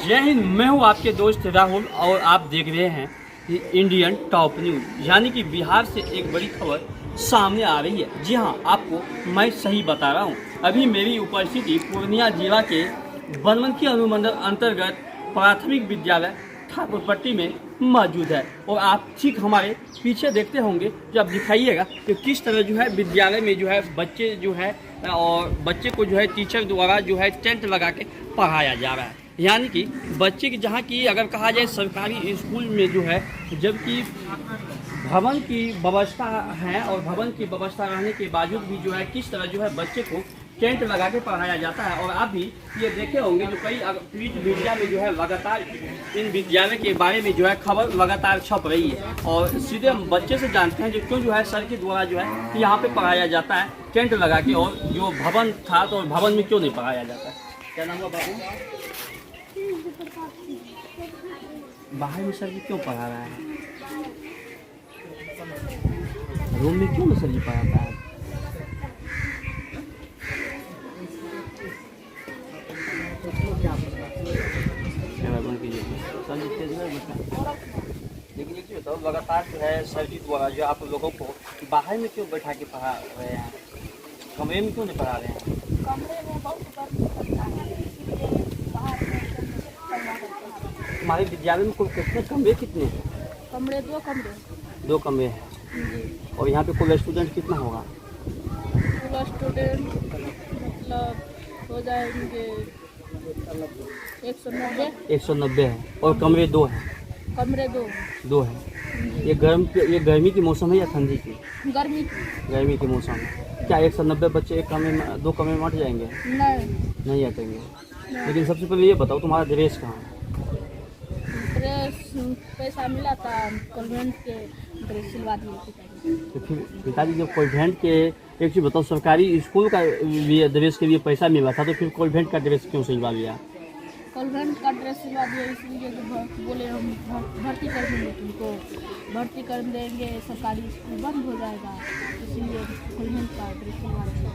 जय हिंद। मैं हूँ आपके दोस्त राहुल और आप देख रहे हैं इंडियन टॉप न्यूज। यानी कि बिहार से एक बड़ी खबर सामने आ रही है। जी हाँ, आपको मैं सही बता रहा हूँ। अभी मेरी उपस्थिति पूर्णिया जिला के बनमनखी अनुमंडल अंतर्गत प्राथमिक विद्यालय ठाकुरपट्टी में मौजूद है और आप ठीक हमारे पीछे देखते होंगे जब दिखाइएगा कि किस तरह जो है विद्यालय में जो है बच्चे जो है और बच्चे को जो है टीचर द्वारा जो है टेंट लगा के पढ़ाया जा रहा है। यानी कि बच्चे की जहाँ की अगर कहा जाए सरकारी स्कूल में जो है, जबकि भवन की व्यवस्था है और भवन की व्यवस्था रहने के बावजूद भी जो है किस तरह जो है बच्चे को टेंट लगा के पढ़ाया जाता है। और आप भी ये देखे होंगे जो कई प्रिंट मीडिया में जो है लगातार इन विद्यालय के बारे में जो है खबर लगातार छप रही है और सीधे हम बच्चे से जानते हैं जो क्यों जो है सर के द्वारा जो है यहाँ पे पढ़ाया जाता है टेंट लगा के, और जो भवन था तो भवन में क्यों नहीं पढ़ाया जाता है। क्या नाम है बाबू? बाहर में सर जी क्यों पढ़ा रहा है? रूम में क्यों सर जी पढ़ाता है? लेकिन एक चीज बताओ, लगातार जो है सर जी द्वारा जो आप लोगों को बाहर में क्यों बैठा के पढ़ा रहे हैं, कमरे में क्यों नहीं पढ़ा रहे हैं? कमरे में बहुत गर्मी लगता है, इसीलिए बाहर हमारे विद्यालय में कुल कितने कमरे कितने हैं? कमरे दो कमरे हैं। जी। और यहाँ पे कुल स्टूडेंट कितना होगा? पूरा स्टूडेंट मतलब हो जाएंगे 190। 190 है और कमरे दो हैं। कमरे दो है। ये गर्मी की मौसम है या ठंडी की? गर्मी की मौसम है। क्या 190 बच्चे एक कमरे में, दो कमरे में अट जाएंगे? नहीं अटेंगे। लेकिन सबसे पहले ये बताओ तुम्हारा ड्रेस कहाँ है? ड्रेस पैसा मिला था, कॉन्वेंट के ड्रेस सिलवा दिए। तो फिर पिताजी जब कॉन्वेंट के, एक चीज़ बताओ, सरकारी स्कूल का लिए ड्रेस के लिए पैसा मिला था तो फिर कॉन्वेंट का ड्रेस क्यों सिलवा लिया? कॉन्वेंट का ड्रेस सिलवा दिया इसलिए तो बोले हम भर्ती कर देंगे, तुमको भर्ती कर देंगे, सरकारी स्कूल बंद हो जाएगा, इसलिए कॉन्वेंट का ड्रेस सिलवा दिया।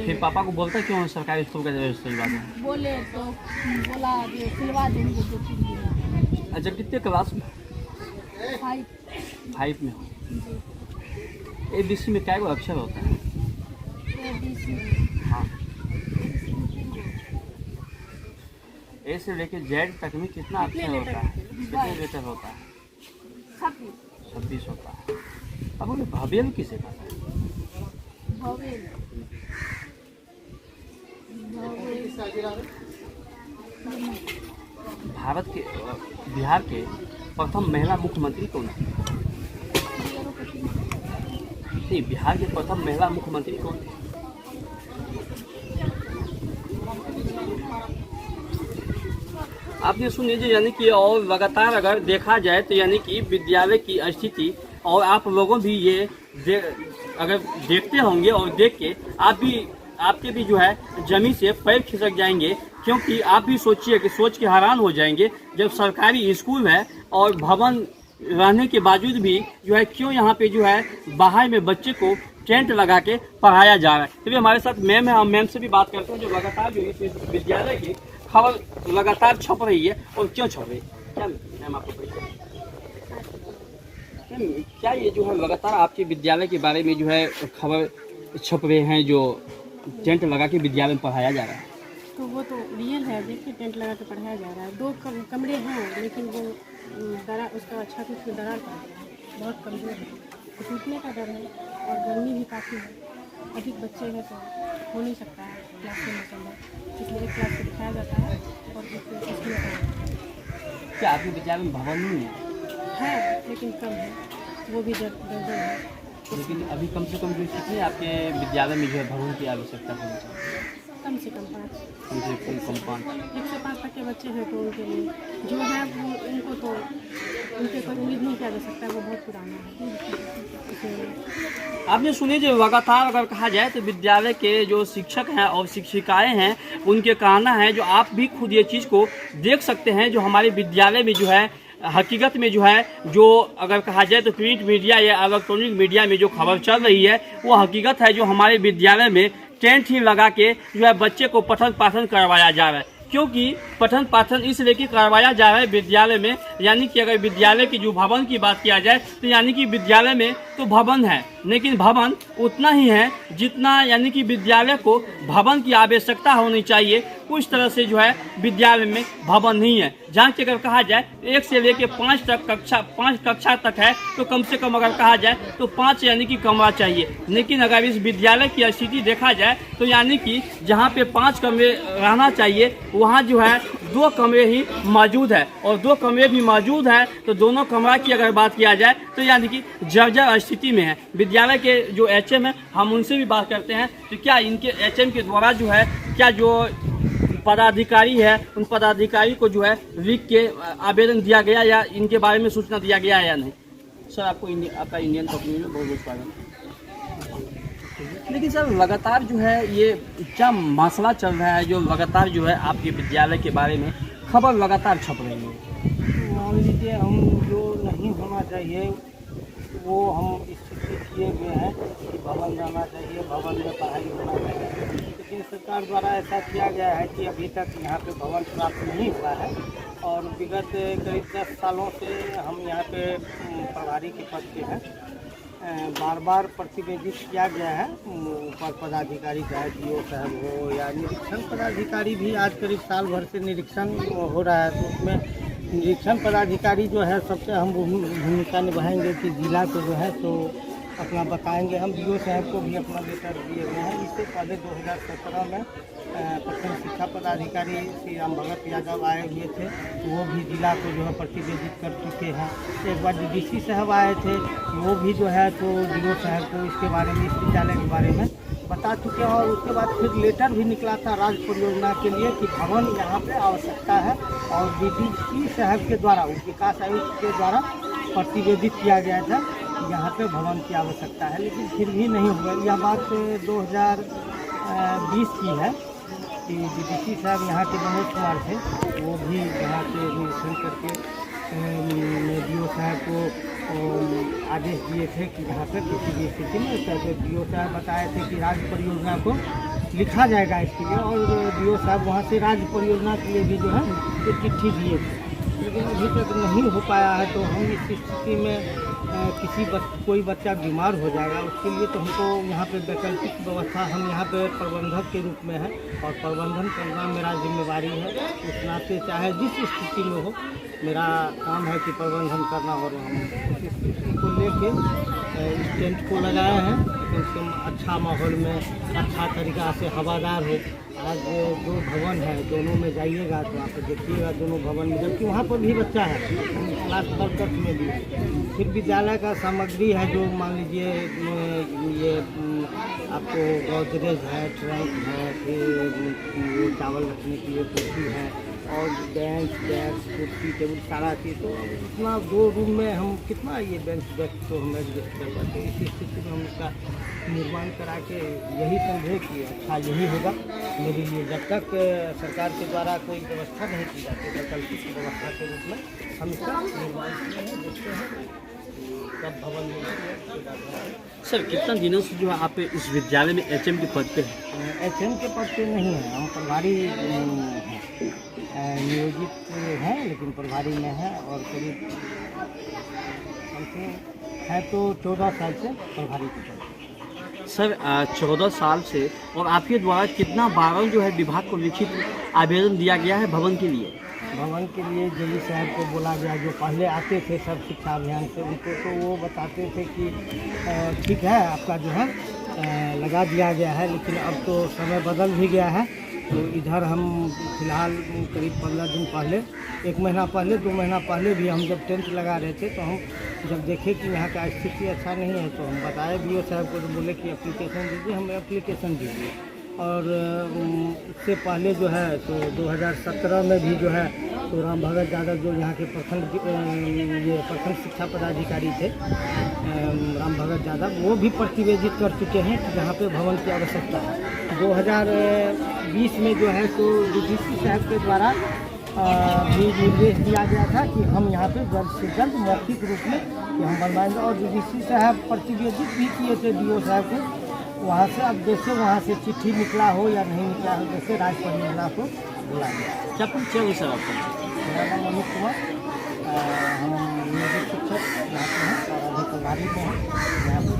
फिर पापा को बोलता क्यों सरकारी स्कूल का ड्रेस सिलवा दें? बोले तो बोला जो सिलवा देंगे 2-3 दिन। अच्छा, कितने क्लास में? 5 में हो? ABC में क्या अक्षर होता है? हाँ, A से लेके Z तक में कितना अक्षर होता है? कितने लेटर होता है? 26 होता है। अब बोले भवेल किसे कहता है? भारत के बिहार के प्रथम महिला मुख्यमंत्री कौन है? नहीं, बिहार के प्रथम महिला मुख्यमंत्री कौन है? आपने सुन लीजिए। यानी कि और लगातार अगर देखा जाए तो यानी कि विद्यालय की स्थिति, और आप लोगों भी ये अगर देखते होंगे और देख के आपके भी जो है जमीन से पैर खिसक जाएंगे, क्योंकि आप भी सोचिए कि सोच के हैरान हो जाएंगे जब सरकारी स्कूल है और भवन रहने के बावजूद भी जो है क्यों यहाँ पे जो है बाहर में बच्चे को टेंट लगा के पढ़ाया जा रहा है। तो हमारे साथ मैम है, हम मैम से भी बात करते हैं जो लगातार जो इस विद्यालय की खबर लगातार छप रही है और क्यों छप रही है। क्या मैम आपको क्या ये जो है लगातार आपके विद्यालय के बारे में जो है खबर छप रहे हैं जो टेंट लगा के विद्यालय में पढ़ाया जा रहा है? तो वो तो रियल है। देखिए टेंट लगा के पढ़ाया जा रहा है। 2 कमरे हैं, लेकिन वो उसका छत उसमें दरार पड़ गया है, बहुत कमजोर है, तो टूटने का डर है और गर्मी भी काफ़ी है, अधिक बच्चे हैं तो हो नहीं सकता है क्लास में संभव, इसलिए एक क्लास को दिखाया जाता है और क्या आपके विद्यालय में भवन नहीं है? लेकिन कम है, वो भी दर्जन है। लेकिन अभी कम से कम जो कितने आपके विद्यालय में जो है भवन की आवश्यकता होनी चाहिए? कम से कम 5। कम से कम 5। 105 तक के बच्चे हैं तो उनके लिए जो है वो उनको तो उनके पर उम्मीद नहीं किया जा सकता, वो बहुत पुराना है। आपने सुनिए जो लगातार अगर कहा जाए तो विद्यालय के जो शिक्षक हैं और शिक्षिकाएं हैं उनके कहना है, जो आप भी खुद ये चीज़ को देख सकते हैं, जो हमारे विद्यालय में जो है हकीकत में जो है जो अगर कहा जाए तो प्रिंट मीडिया या इलेक्ट्रॉनिक मीडिया में जो खबर चल रही है वो हकीकत है, जो हमारे विद्यालय में टेंट ही लगा के जो है बच्चे को पठन पाठन करवाया जा रहा है। क्योंकि पठन पाठन इसलिए कि करवाया जा रहा है विद्यालय में। यानी कि अगर विद्यालय की जो भवन की बात किया जाए तो यानी कि विद्यालय में तो भवन है, लेकिन भवन उतना ही है जितना यानी कि विद्यालय को भवन की आवश्यकता होनी चाहिए। कुछ तरह से जो है विद्यालय में भवन नहीं है। जहाँ की अगर कहा जाए 1 से लेकर 5 कक्षा तक है तो कम से कम अगर कहा जाए तो 5 यानी कि कमरा चाहिए। लेकिन अगर इस विद्यालय की स्थिति देखा जाए तो यानी कि जहाँ पे 5 कमरे रहना चाहिए वहाँ जो है 2 कमरे ही मौजूद है, और 2 कमरे भी मौजूद है तो दोनों कमरा की अगर बात किया जाए तो यानी कि जर्जर स्थिति में है। विद्यालय के जो HM है हम उनसे भी बात करते हैं तो क्या इनके HM के द्वारा जो है क्या जो पदाधिकारी है उन पदाधिकारी को जो है लिख के आवेदन दिया गया या इनके बारे में सूचना दिया गया है या नहीं? सर आपको आपका इंडियन कंपनी में बहुत बहुत स्वागत। लेकिन सर लगातार जो है ये क्या मसला चल रहा है जो लगातार जो है आपके विद्यालय के बारे में खबर लगातार छप रही है? मान लीजिए हम जो नहीं होना चाहिए वो हम स्थिति किए हुए हैं कि भवन जाना चाहिए, भवन में पढ़ाई होना चाहिए, लेकिन सरकार द्वारा ऐसा किया गया है कि अभी तक यहाँ पे भवन प्राप्त नहीं हुआ है। और विगत करीब 10 सालों से हम यहाँ पे प्रभारी के पद पे हैं। बार बार प्रतिवेदित किया गया है ऊपर पदाधिकारी चाहे DO साहब हो या निरीक्षण पदाधिकारी भी आज करीब साल भर से निरीक्षण हो रहा है, तो उसमें निरीक्षण पदाधिकारी जो है सबसे हम भूमिका निभाएंगे कि जिला को जो है तो अपना बताएंगे। हम DO साहब को भी अपना लेटर दिए हुए हैं। इससे पहले 2017 में प्रथम शिक्षा पदाधिकारी श्री राम भगत यादव आए हुए थे, वो भी जिला को जो है प्रतिवेदित कर चुके हैं। एक बार DDC साहब आए थे, वो भी जो है तो DO साहब को इसके बारे में, इस विद्यालय के बारे में बता चुके हैं। और उसके बाद फिर लेटर भी निकला था राज्य परियोजना के लिए कि भवन यहाँ पे आवश्यकता है, और DDC साहब के द्वारा, विकास आयुक्त के द्वारा प्रतिवेदित किया गया था यहाँ पे भवन की आवश्यकता है, लेकिन फिर भी नहीं हुआ। यह बात 2020 की है कि DDC साहब यहाँ के मनोज कुमार थे, वो भी यहाँ के निरीक्षण करके DO साहब को आदेश दिए थे कि यहाँ पर किसी भी स्थिति में DO साहब बताए थे कि राज्य परियोजना को लिखा जाएगा इसके लिए, और DO साहब वहाँ से राज्य परियोजना के लिए भी जो है एक चिट्ठी दिए थे, लेकिन अभी तक नहीं हो पाया है। तो हम इस स्थिति में कोई बच्चा बीमार हो जाएगा, उसके लिए तो हमको यहाँ पे वैकल्पिक व्यवस्था, हम यहाँ पे प्रबंधक के रूप में है और प्रबंधन करना मेरा जिम्मेवारी है। उस नाते चाहे जिस स्थिति में हो मेरा काम है कि प्रबंधन करना, और हम उस स्थिति को लेके इस टेंट को लगाए हैं कि उसके अच्छा माहौल में अच्छा तरीक़ा से हवादार हो। आज जो भवन है दोनों में जाइएगा तो आप देखिएगा दोनों भवन में, जबकि वहाँ पर भी बच्चा है क्लास 10 में भी। फिर विद्यालय का सामग्री है जो मान लीजिए ये आपको गोदरेज है, ट्रंक है, फिर चावल रखने के लिए कुर्सी है, और बेंच डेस्क कुर्सी टेबल सारा चीज़। तो इतना 2 रूम में हम कितना ये बेंच डेस्क तो हम एडजस्ट कर पाते। इस स्थिति में हम इसका निर्माण करा के यही समझे कि अच्छा यही होगा मेरे लिए। जब तक सरकार के द्वारा कोई व्यवस्था नहीं की जाती वैकल्पिक व्यवस्था के रूप में, हम इसका निर्माण किए हैं, देखते हैं कब भवन में। सर कितना दिनों से जो है आप इस विद्यालय में HM के पद पे हैं? HM के पद पे नहीं है, हम प्रभारी नियोजित हैं, लेकिन प्रभारी में है, और करीब है तो 14 साल से प्रभारी के पद। सर 14 साल से, और आपके द्वारा कितना बार जो है विभाग को लिखित आवेदन दिया गया है भवन के लिए? भवन के लिए DO साहब को बोला गया, जो पहले आते थे सब शिक्षा अभियान से, उनको तो वो बताते थे कि ठीक है आपका जो है लगा दिया गया है, लेकिन अब तो समय बदल भी गया है। तो इधर हम फिलहाल करीब 15 दिन पहले, 1 महीना पहले, 2 महीना पहले भी हम जब टेंट लगा रहे थे तो हम जब देखे कि यहाँ का स्थिति अच्छा नहीं है तो हम बताए DO साहब को, तो बोले कि एप्लीकेशन दीजिए, हम एप्लीकेशन दीजिए। और उससे पहले जो है तो 2017 में भी जो है तो राम भगत यादव जो यहाँ के प्रखंड शिक्षा पदाधिकारी थे राम भगत यादव, वो भी प्रतिवेदित कर चुके हैं कि यहाँ पे भवन की आवश्यकता है। 2020 में जो है तो DDC साहब के द्वारा भी निर्देश दिया गया था कि हम यहाँ पे जल्द से जल्द मौखिक रूप में कि हम बनवाएंगे, और DDC साहब प्रतिवेदित भी किए थे DO साहब को। वहाँ से अब जैसे वहाँ से चिट्ठी निकला हो या नहीं निकला हो, जैसे राज्य परियोजना को बुला गया। क्या परिचय हुई सर आपका? मेरा नाम अमित कुमार, हम नियोजित शिक्षक यहाँ पे हैं और अभी प्रभारी में हैं यहाँ पे।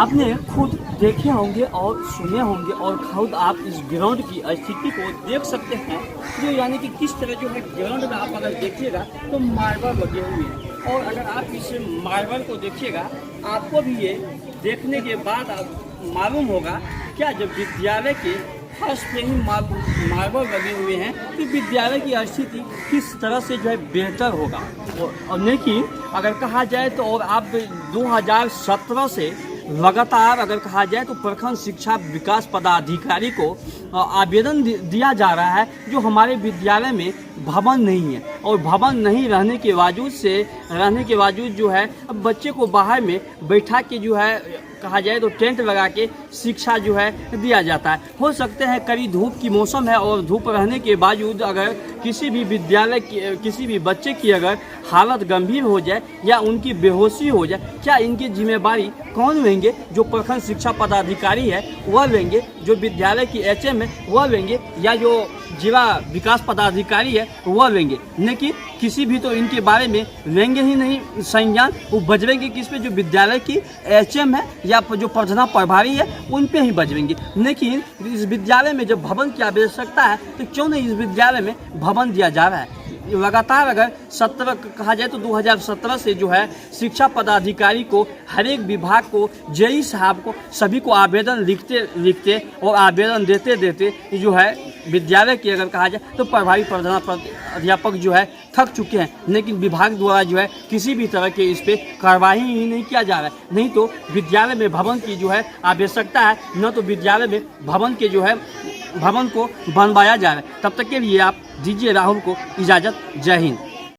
आपने खुद देखे होंगे और सुने होंगे और खुद आप इस ग्राउंड की स्थिति को देख सकते हैं, जो यानी कि किस तरह जो है ग्राउंड में आप अगर देखिएगा तो मार्बल लगे हुए हैं, और अगर आप इस मार्बल को देखिएगा आपको भी ये देखने के बाद आप मालूम होगा क्या जब विद्यालय के फर्स्ट पे ही मार्बल लगे हुए हैं तो विद्यालय की स्थिति किस तरह से जो है बेहतर होगा। और लेकिन अगर कहा जाए तो और आप 2017 से लगातार अगर कहा जाए तो प्रखंड शिक्षा विकास पदाधिकारी को आवेदन दिया जा रहा है, जो हमारे विद्यालय में भवन नहीं है, और भवन नहीं रहने के बावजूद जो है अब बच्चे को बाहर में बैठा के जो है कहा जाए तो टेंट लगा के शिक्षा जो है दिया जाता है। हो सकते हैं कड़ी धूप की मौसम है और धूप रहने के बावजूद अगर किसी भी विद्यालय की किसी भी बच्चे की अगर हालत गंभीर हो जाए या उनकी बेहोशी हो जाए, क्या इनकी जिम्मेदारी कौन लेंगे? जो प्रखंड शिक्षा पदाधिकारी है वह लेंगे, जो विद्यालय की एचएम है वह लेंगे, या जो जिला विकास पदाधिकारी है वह लेंगे। लेकिन किसी भी तो इनके बारे में लेंगे ही नहीं संज्ञान। वो बजवेंगे किस पे? जो विद्यालय की एचएम है या जो प्रधान प्रभारी है उन पे ही बजवेंगे। लेकिन इस विद्यालय में जब भवन की आवश्यकता है तो क्यों नहीं इस विद्यालय में भवन दिया जा रहा है? लगातार अगर 17 कहा जाए तो 2017 से जो है शिक्षा पदाधिकारी को हर एक विभाग को जेई साहब को सभी को आवेदन लिखते और आवेदन देते जो है विद्यालय की अगर कहा जाए तो प्रभारी अध्यापक जो है थक चुके हैं, लेकिन विभाग द्वारा जो है किसी भी तरह के इस पे कार्रवाई ही नहीं किया जा रहा है। नहीं तो विद्यालय में भवन की जो है आवश्यकता है, न तो विद्यालय में भवन को बनवाया जा रहा है। तब तक के लिए आप दीजिए राहुल को इजाज़त। जय हिंद।